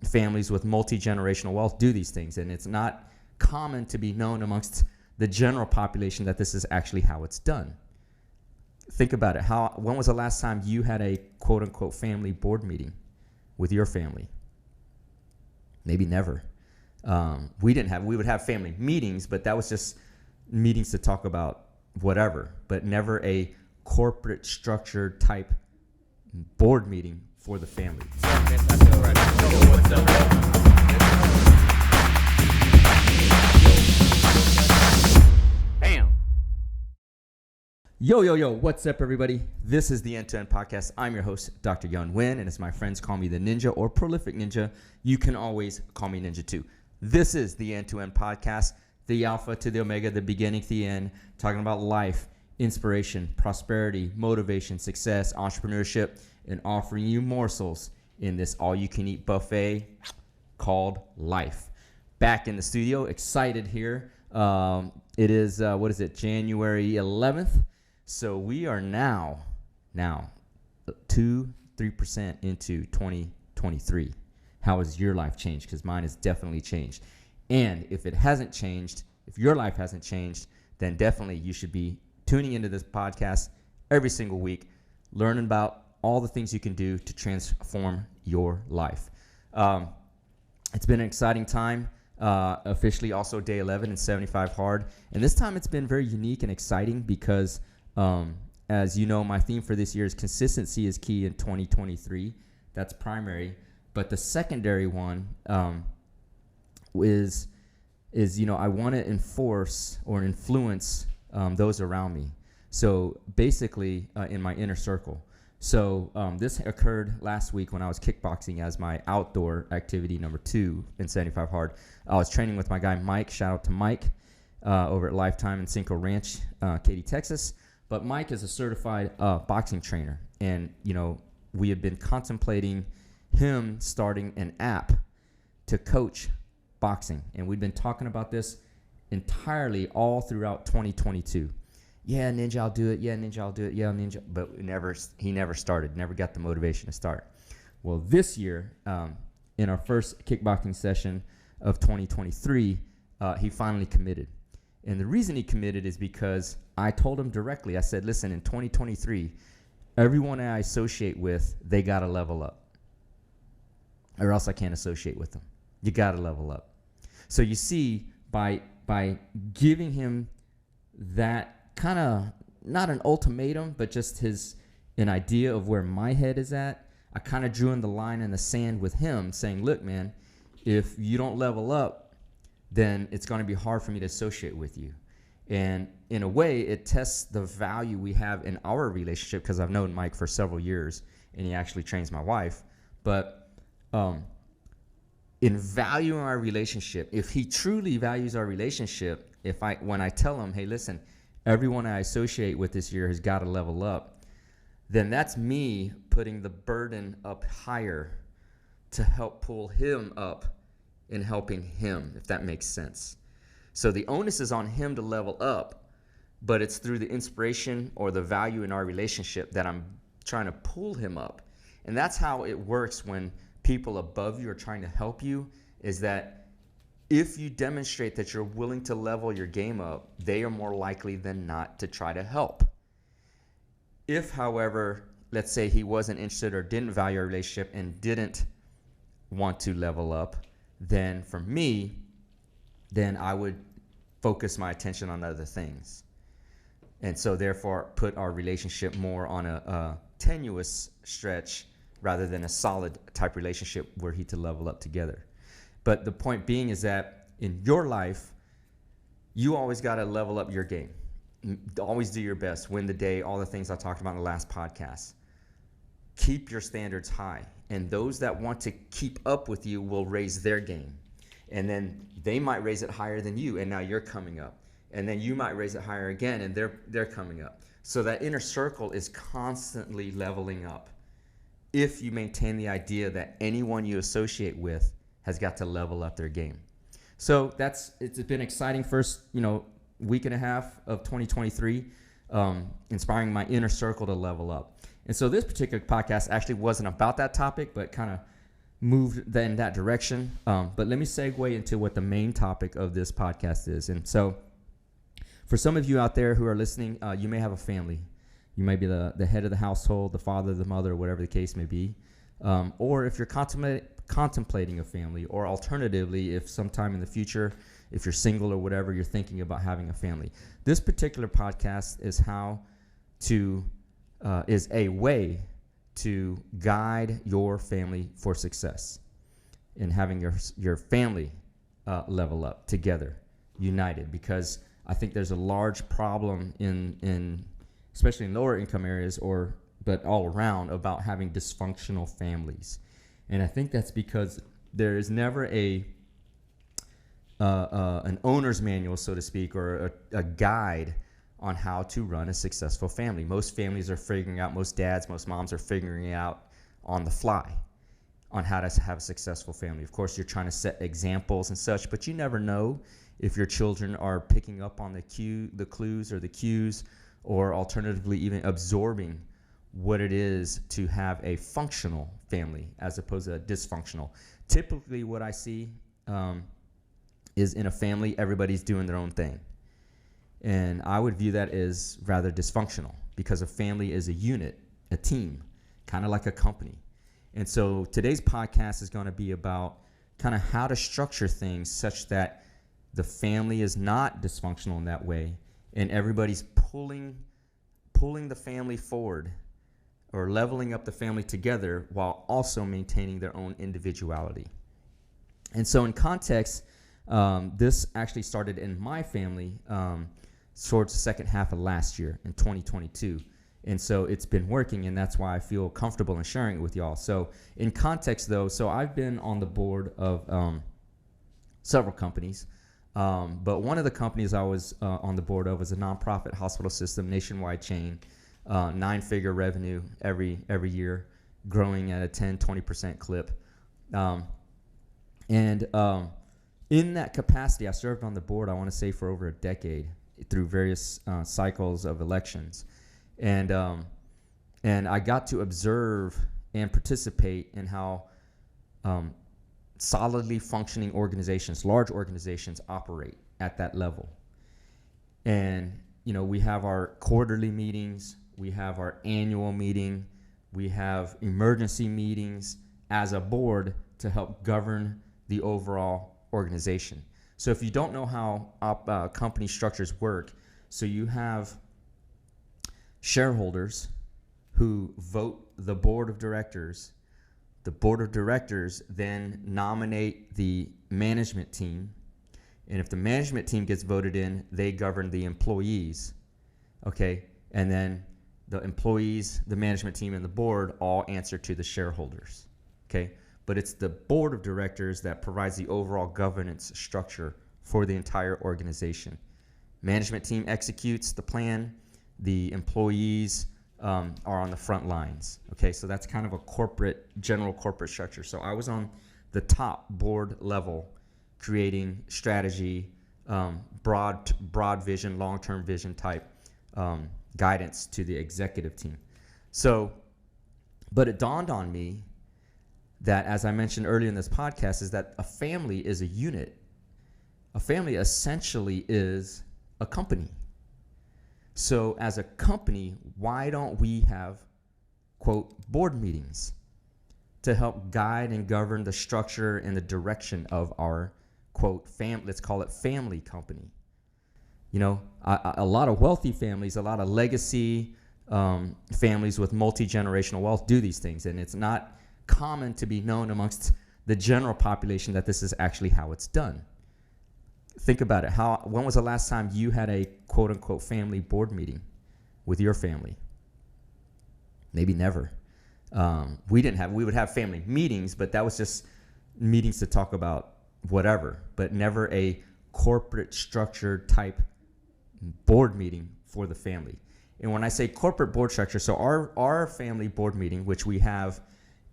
families with multi-generational wealth do these things, and it's not common to be known amongst the general population that this is actually how it's done. Think about it. When was the last time you had a quote-unquote family board meeting with your family? Maybe never. We would have family meetings, but that was just meetings to talk about whatever, but never a corporate structured type board meeting for the family. Bam. Yo, what's up, everybody? This is the End-to-End Podcast. I'm your host, Dr. Yun Win, and as my friends call me the Ninja or Prolific Ninja, you can always call me Ninja too. This is the End-to-End Podcast, the alpha to the omega, the beginning to the end, talking about life, inspiration, prosperity, motivation, success, entrepreneurship, and offering you morsels in this all-you-can-eat buffet called life. Back in the studio, excited here. It is, January 11th. So we are now 2-3% into 2023. How has your life changed? Because mine has definitely changed. And if it hasn't changed, if your life hasn't changed, then definitely you should be tuning into this podcast every single week, learning about all the things you can do to transform your life. It's been an exciting time. Officially also day 11 and 75 hard. And this time it's been very unique and exciting because, as you know, my theme for this year is consistency is key in 2023. That's primary. But the secondary one is I want to enforce or influence those around me. So basically in my inner circle. So this occurred last week when I was kickboxing as my outdoor activity number 2 in 75 hard. I was training with my guy Mike. Shout out to Mike over at Lifetime in Cinco Ranch, Katy, Texas. But Mike is a certified boxing trainer, and we have been contemplating him starting an app to coach boxing, and we've been talking about this entirely all throughout 2022. Yeah, Ninja, I'll do it. Yeah, Ninja, I'll do it. Yeah, Ninja. But he never started, never got the motivation to start. Well, this year, in our first kickboxing session of 2023, he finally committed. And the reason he committed is because I told him directly, I said, listen, in 2023, everyone I associate with, they got to level up. Or else I can't associate with them. You got to level up. So you see, by giving him that kind of, not an ultimatum, but just an idea of where my head is at, I kind of drew in the line in the sand with him saying, look, man, if you don't level up, then it's going to be hard for me to associate with you. And in a way, it tests the value we have in our relationship, because I've known Mike for several years, and he actually trains my wife. But in valuing our relationship, if he truly values our relationship, when I tell him, hey, listen, everyone I associate with this year has got to level up, then that's me putting the burden up higher to help pull him up in helping him, if that makes sense. So the onus is on him to level up, but it's through the inspiration or the value in our relationship that I'm trying to pull him up. And that's how it works when people above you are trying to help you, is that if you demonstrate that you're willing to level your game up, they are more likely than not to try to help. If, however, let's say he wasn't interested or didn't value our relationship and didn't want to level up, then for me, then I would focus my attention on other things. And so therefore put our relationship more on a tenuous stretch rather than a solid type relationship where he to level up together. But the point being is that in your life, you always got to level up your game. Always do your best, win the day, all the things I talked about in the last podcast. Keep your standards high. And those that want to keep up with you will raise their game. And then they might raise it higher than you, and now you're coming up. And then you might raise it higher again, and they're coming up. So that inner circle is constantly leveling up if you maintain the idea that anyone you associate with has got to level up their game. So it's been exciting first, week and a half of 2023, inspiring my inner circle to level up. And so this particular podcast actually wasn't about that topic, but kind of moved in that direction. But let me segue into what the main topic of this podcast is. And so for some of you out there who are listening, you may have a family. You may be the head of the household, the father, the mother, whatever the case may be. Or if you're contemplating a family, or alternatively, if sometime in the future, if you're single or whatever, you're thinking about having a family. This particular podcast is is a way to guide your family for success in having your family level up together, united, because I think there's a large problem in especially in lower income areas but all around about having dysfunctional families. And I think that's because there is never an owner's manual, so to speak, or a guide on how to run a successful family. Most families are figuring out, most dads, most moms are figuring out on the fly on how to have a successful family. Of course, you're trying to set examples and such, but you never know if your children are picking up on the clues or the cues, or alternatively even absorbing what it is to have a functional family as opposed to a dysfunctional. Typically what I see is in a family, everybody's doing their own thing. And I would view that as rather dysfunctional, because a family is a unit, a team, kind of like a company. And so today's podcast is going to be about kind of how to structure things such that the family is not dysfunctional in that way, and everybody's pulling the family forward or leveling up the family together while also maintaining their own individuality. And so in context, this actually started in my family towards the second half of last year in 2022. And so it's been working, and that's why I feel comfortable in sharing it with y'all. So in context, though, so I've been on the board of several companies, but one of the companies I was on the board of was a nonprofit hospital system, nationwide chain, 9-figure revenue every year, growing at a 10-20% clip. In that capacity, I served on the board, I want to say, for over a decade through various cycles of elections. And I got to observe and participate in how solidly functioning organizations, large organizations, operate at that level. And, we have our quarterly meetings, we have our annual meeting, we have emergency meetings as a board to help govern the overall organization. So if you don't know how company structures work, so you have shareholders who vote the board of directors. The board of directors then nominate the management team. And if the management team gets voted in, they govern the employees. Okay? And then the employees, the management team, and the board all answer to the shareholders. Okay? But it's the board of directors that provides the overall governance structure for the entire organization. Management team executes the plan. The employees are on the front lines. Okay, so that's kind of a general corporate structure. So I was on the top board level, creating strategy, broad vision, long-term vision type guidance to the executive team. So, but it dawned on me that, as I mentioned earlier in this podcast, is that a family is a unit. A family essentially is a company. So as a company, why don't we have, quote, board meetings to help guide and govern the structure and the direction of our, quote, let's call it family company. A lot of wealthy families, a lot of legacy families with multi-generational wealth do these things, and it's not common to be known amongst the general population that this is actually how it's done. Think about it. When was the last time you had a quote-unquote family board meeting with your family? Maybe never. We would have family meetings, but that was just meetings to talk about whatever, but never a corporate structure type board meeting for the family. And when I say corporate board structure, so our family board meeting, which we have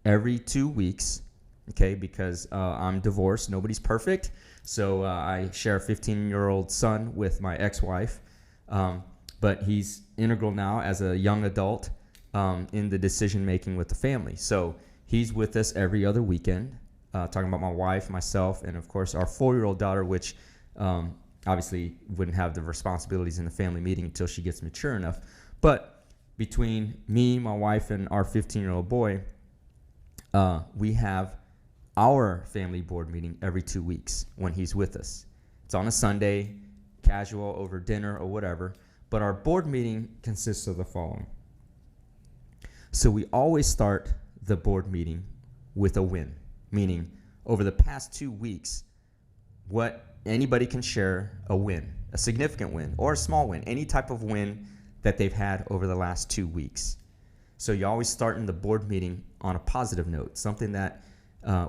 every 2 weeks, okay, because I'm divorced, nobody's perfect. So I share a 15-year-old son with my ex-wife, but he's integral now as a young adult in the decision-making with the family. So he's with us every other weekend. talking about my wife, myself, and of course our 4-year-old daughter, which obviously wouldn't have the responsibilities in the family meeting until she gets mature enough. But between me, my wife, and our 15-year-old boy, we have our family board meeting every 2 weeks when he's with us. It's on a Sunday, casual, over dinner or whatever. But our board meeting consists of the following. So we always start the board meeting with a win, meaning over the past 2 weeks, what anybody can share a win, a significant win or a small win, any type of win that they've had over the last 2 weeks. So you always start in the board meeting on a positive note, something that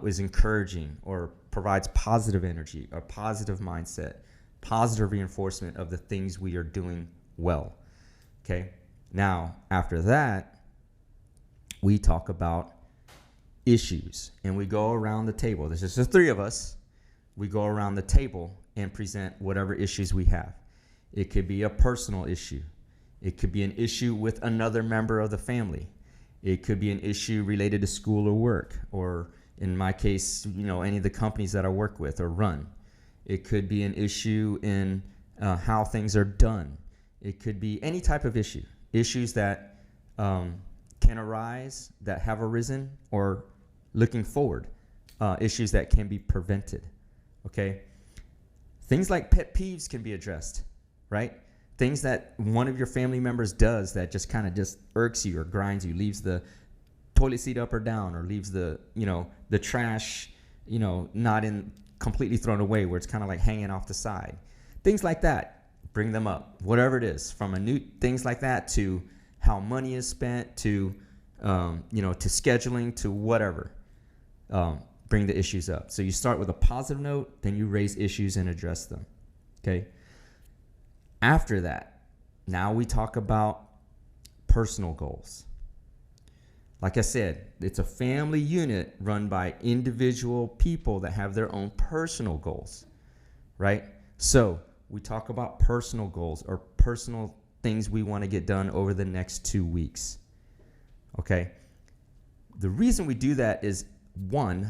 is encouraging or provides positive energy, a positive mindset, positive reinforcement of the things we are doing well. Okay. Now, after that, we talk about issues and we go around the table. There's just the 3 of us. We go around the table and present whatever issues we have. It could be a personal issue. It could be an issue with another member of the family. It could be an issue related to school or work, or in my case, any of the companies that I work with or run. It could be an issue in how things are done. It could be any type of issue, issues that can arise, that have arisen, or looking forward, issues that can be prevented, okay? Things like pet peeves can be addressed, right? Things that one of your family members does that just kind of just irks you or grinds you, leaves the toilet seat up or down, or leaves the trash, not in completely thrown away where it's kind of like hanging off the side. Things like that. Bring them up, whatever it is, from things like that to how money is spent to, to scheduling to whatever. Bring the issues up. So you start with a positive note, then you raise issues and address them. Okay. After that, now we talk about personal goals. Like I said, it's a family unit run by individual people that have their own personal goals, right? So we talk about personal goals or personal things we want to get done over the next 2 weeks. Okay. The reason we do that is, one,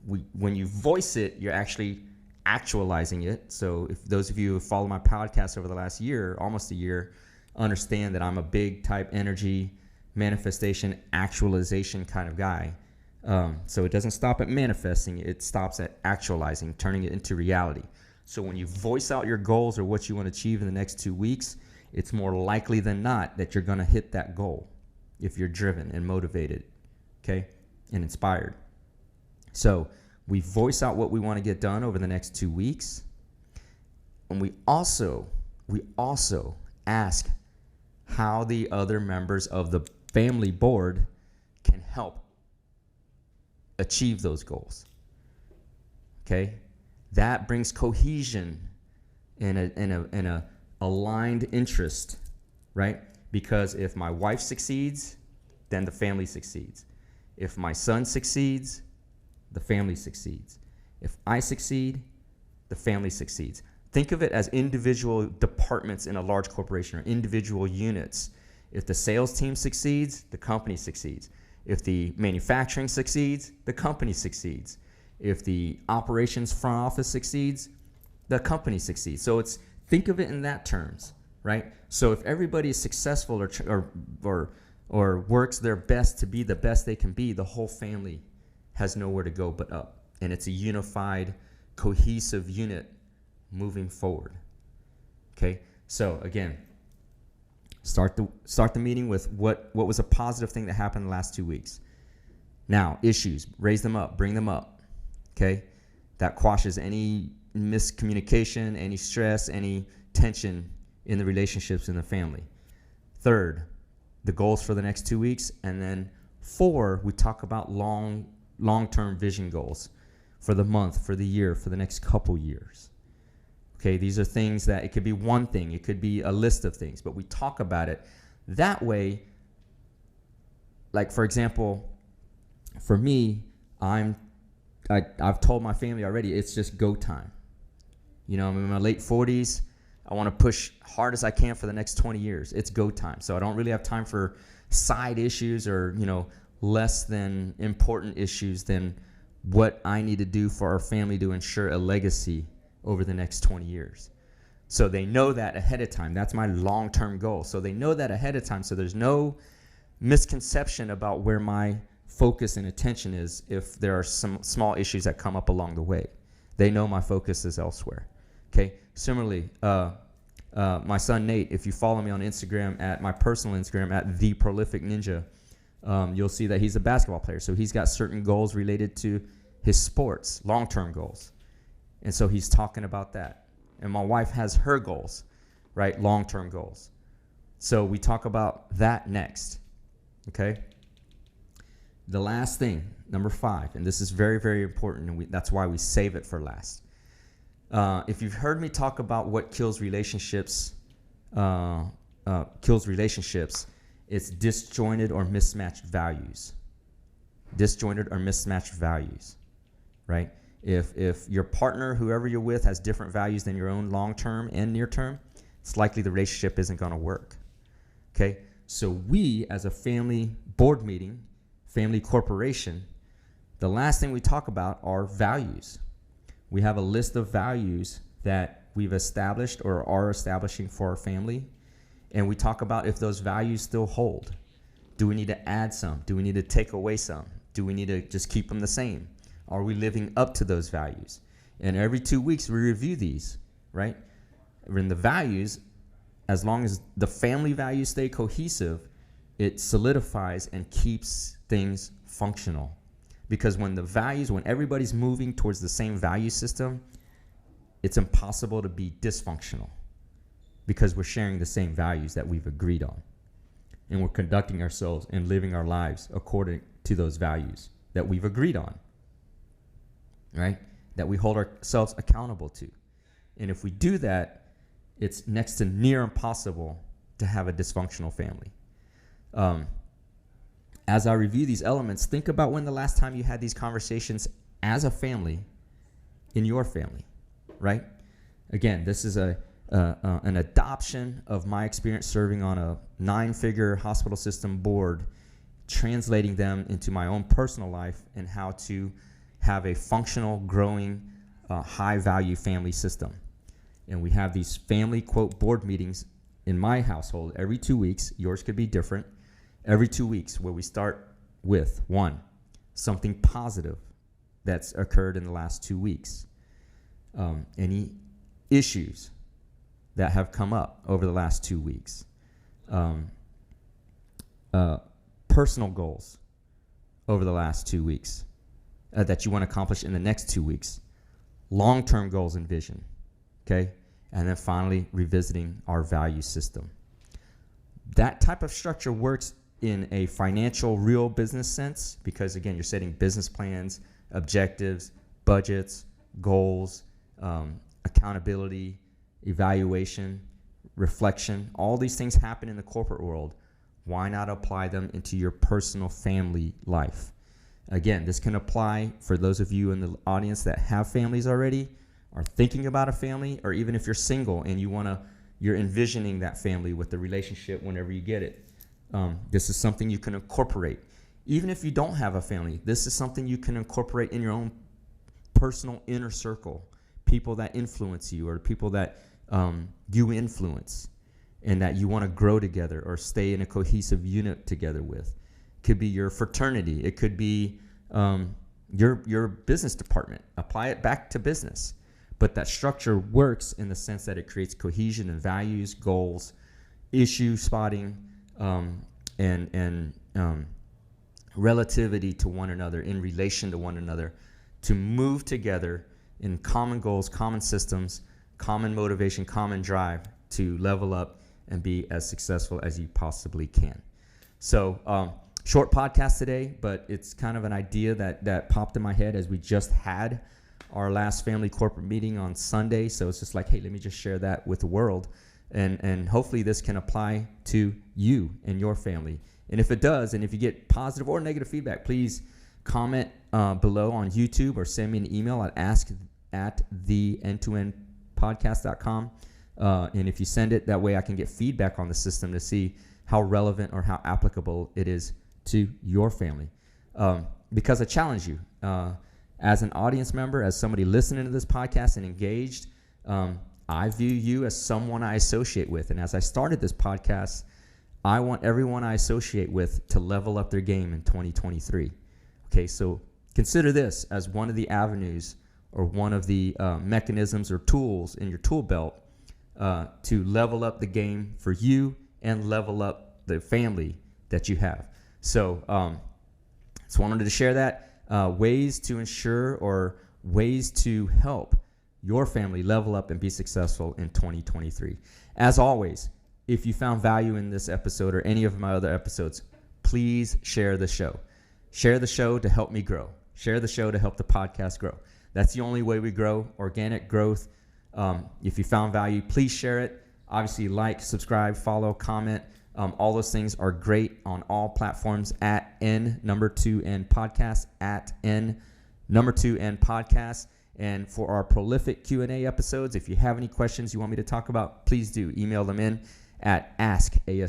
when you voice it, you're actually actualizing it. So if those of you who follow my podcast over the last year, almost a year, understand that I'm a big type energy manifestation actualization kind of guy. So it doesn't stop at manifesting, it stops at actualizing, turning it into reality. So when you voice out your goals or what you want to achieve in the next 2 weeks, it's more likely than not that you're going to hit that goal if you're driven and motivated, okay, and inspired. So we voice out what we want to get done over the next 2 weeks. And we also ask how the other members of the family board can help achieve those goals. Okay? That brings cohesion and a aligned interest, right? Because if my wife succeeds, then the family succeeds. If my son succeeds, the family succeeds. If I succeed, the family succeeds. Think of it as individual departments in a large corporation or individual units. If the sales team succeeds, the company succeeds. If the manufacturing succeeds, the company succeeds. If the operations front office succeeds, the company succeeds. So think of it in that terms, right? So if everybody is successful or works their best to be the best they can be, the whole family has nowhere to go but up. And it's a unified, cohesive unit moving forward. Okay? So again, start the meeting with what was a positive thing that happened in the last 2 weeks. Now, issues, raise them up, bring them up. Okay? That quashes any miscommunication, any stress, any tension in the relationships in the family. Third, the goals for the next 2 weeks. And then 4, we talk about long-term vision goals for the month, for the year, for the next couple years. Okay, these are things that it could be one thing, it could be a list of things, but we talk about it that way. Like, for example, for me, I've told my family already, it's just go time. I'm in my late 40s. I want to push hard as I can for the next 20 years. It's go time. So I don't really have time for side issues or, less than important issues than what I need to do for our family to ensure a legacy over the next 20 years. So they know that ahead of time. That's my long-term goal. So they know that ahead of time. So there's no misconception about where my focus and attention is if there are some small issues that come up along the way. They know my focus is elsewhere. Okay. Similarly, my son Nate, if you follow me on Instagram at my personal Instagram at The Prolific Ninja, you'll see that he's a basketball player. So he's got certain goals related to his sports, long-term goals. And so he's talking about that. And my wife has her goals, right? Long-term goals. So we talk about that next. Okay. The last thing, number 5, and this is very, very important, and that's why we save it for last. If you've heard me talk about what kills relationships, it's disjointed or mismatched values. Disjointed or mismatched values, right? If your partner, whoever you're with, has different values than your own long-term and near-term, it's likely the relationship isn't going to work. Okay? So we, as a family board meeting, family corporation, the last thing we talk about are values. We have a list of values that we've established or are establishing for our family, and we talk about if those values still hold. Do we need to add some? Do we need to take away some? Do we need to just keep them the same? Are we living up to those values? And every 2 weeks we review these, right? In the values, as long as the family values stay cohesive, it solidifies and keeps things functional. Because when everybody's moving towards the same value system, it's impossible to be dysfunctional because we're sharing the same values that we've agreed on. And we're conducting ourselves and living our lives according to those values that we've agreed on, right? That we hold ourselves accountable to. And if we do that, it's next to near impossible to have a dysfunctional family. As I review these elements, think about when the last time you had these conversations as a family in your family, right? Again, this is an adoption of my experience serving on a 9-figure hospital system board, translating them into my own personal life and how to have a functional, growing, high-value family system. And we have these family, quote, board meetings in my household every 2 weeks. Yours could be different. Every 2 weeks, where we start with, 1, something positive that's occurred in the last 2 weeks. Any issues that have come up over the last 2 weeks. Personal goals over the last 2 weeks that you want to accomplish in the next 2 weeks. Long-term goals and vision. Okay? And then finally, revisiting our value system. That type of structure works in a financial, real business sense because, again, you're setting business plans, objectives, budgets, goals, accountability, evaluation, reflection. All these things happen in the corporate world. Why not apply them into your personal family life? Again, this can apply for those of you in the audience that have families already, are thinking about a family, or even if you're single and you're envisioning that family with the relationship whenever you get it. This is something you can incorporate. Even if you don't have a family, this is something you can incorporate in your own personal inner circle, people that influence you or people that you influence and that you want to grow together or stay in a cohesive unit together with. It could be your fraternity. It could be your business department. Apply it back to business. But that structure works in the sense that it creates cohesion and values, goals, issue spotting, and relativity to one another, in relation to one another, to move together in common goals, common systems, common motivation, common drive to level up and be as successful as you possibly can. So short podcast today, but it's kind of an idea that popped in my head as we just had our last family corporate meeting on Sunday. So it's just like, hey, let me just share that with the world. And hopefully this can apply to you and your family. And if it does, and if you get positive or negative feedback, please comment below on YouTube or send me an email at ask@theendtoendpodcast.com. And if you send it, that way I can get feedback on the system to see how relevant or how applicable it is to your family. Because I challenge you, as an audience member, as somebody listening to this podcast and engaged, I view you as someone I associate with. And as I started this podcast, I want everyone I associate with to level up their game in 2023. Okay, so consider this as one of the avenues or one of the mechanisms or tools in your tool belt to level up the game for you and level up the family that you have. So just wanted to share that. Ways to ensure or ways to help your family level up and be successful in 2023. As always, if you found value in this episode or any of my other episodes, please share the show. Share the show to help me grow. Share the show to help the podcast grow. That's the only way we grow, organic growth. If you found value, please share it. Obviously, like, subscribe, follow, comment. All those things are great on all platforms at N2N podcast, at N2N podcast. And for our prolific Q&A episodes, if you have any questions you want me to talk about, please do email them in at ask@the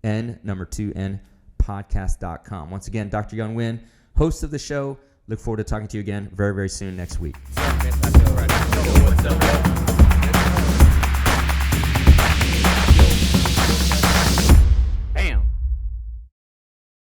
N2N podcast.com. Once again, Dr. Young Nguyen, host of the show. Look forward to talking to you again very, very soon next week.